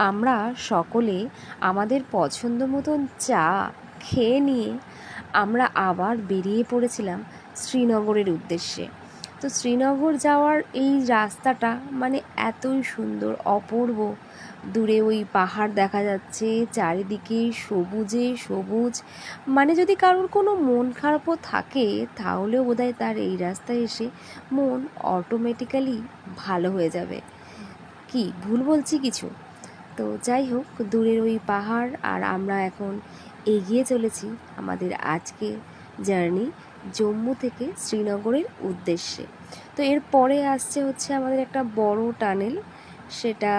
আমরা সকলে আমাদের পছন্দ মতন চা খেয়ে নিয়ে আমরা আবার বেরিয়ে পড়েছিলাম শ্রীনগরের উদ্দেশ্যে। তো শ্রীনগর যাওয়ার এই রাস্তাটা মানে এতই সুন্দর, অপূর্ব। দূরে ওই পাহাড় দেখা যাচ্ছে, চারিদিকে সবুজে সবুজ। মানে যদি কারোর কোনো মন খারাপও থাকে তাহলেও বোধহয় তার এই রাস্তায় এসে মন অটোমেটিক্যালি ভালো হয়ে যাবে। কি ভুল বলছি কিছু? তো যাই হোক, দূরের ওই পাহাড় আর আমরা এখন এগিয়ে চলেছি আমাদের আজকে জার্নি জম্মু থেকে শ্রীনগরের উদ্দেশ্যে। তো এর পরে আসছে হচ্ছে আমাদের একটা বড় টানেল, সেটা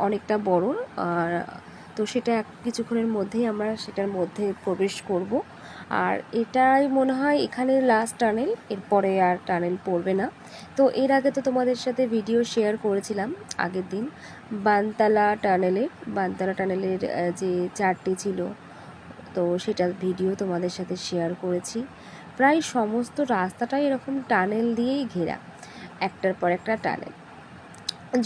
অনেকটা বড়। আর তো সেটা কিছুক্ষণের মধ্যেই আমরা সেটার মধ্যে প্রবেশ করব। আর এটাই মনে হয় এখানে লাস্ট টানেল, এরপরে আর টানেল পড়বে না। তো এর আগে তো তোমাদের সাথে ভিডিও শেয়ার করেছিলাম আগের দিন বানতলা টানেলের যে চারটি ছিল, তো সেটার ভিডিও তোমাদের সাথে শেয়ার করেছি। প্রায় সমস্ত রাস্তাটাই এরকম টানেল দিয়েই ঘেরা, একটার পর একটা টানেল।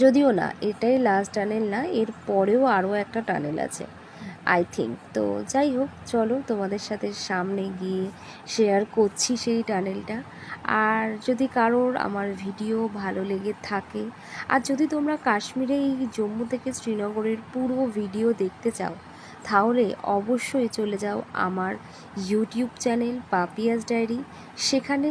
যদিও না, এটাই লাস্ট টানেল না, এর পরেও আরও একটা টানেল আছে আই থিঙ্ক। তো যাই হোক, চলো তোমাদের সাথে সামনে গিয়ে শেয়ার করছি সেই টানেলটা। আর যদি কারোর আমার ভিডিও ভালো লেগে থাকে, আর যদি তোমরা কাশ্মীরে এই জম্মু থেকে শ্রীনগরের পুরো ভিডিও দেখতে চাও, তাহলে অবশ্যই চলে যাও আমার ইউটিউব চ্যানেল পাপিয়াস ডায়েরি। সেখানে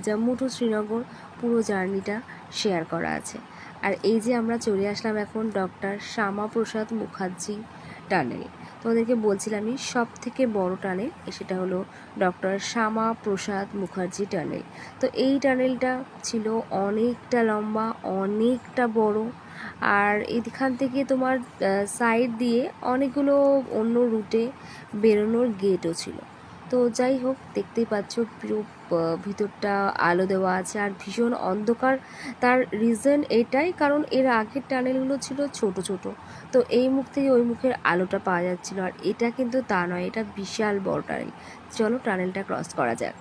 জম্মু টু শ্রীনগর পুরো জার্নিটা শেয়ার করা আছে। আর এই যে আমরা চলে আসলাম এখন ডক্টর শ্যামাপ্রসাদ মুখার্জি টানেল। তোমাদেরকে বলছিলামই সব থেকে বড় টানেল সেটা হলো ডক্টর শ্যামাপ্রসাদ মুখার্জি টানেল। তো এই টানেলটা ছিল অনেকটা লম্বা, অনেকটা বড়। আর এখান থেকে তোমার সাইড দিয়ে অনেকগুলো অন্য রুটে বেরোনোর গেটও ছিল। তো যাই হোক, দেখতেই পাচ্ছ পুরো ভিতরটা আলো দেওয়া আছে আর ভীষণ অন্ধকার। তার রিজন এটাই কারণ এর আগের টানেলগুলো ছিল ছোট ছোট, তো এই মুখ থেকে ওই মুখের আলোটা পাওয়া যাচ্ছিল। আর এটা কিন্তু তা নয়, এটা বিশাল বড় টানেল। চলো টানেলটা ক্রস করা যাক।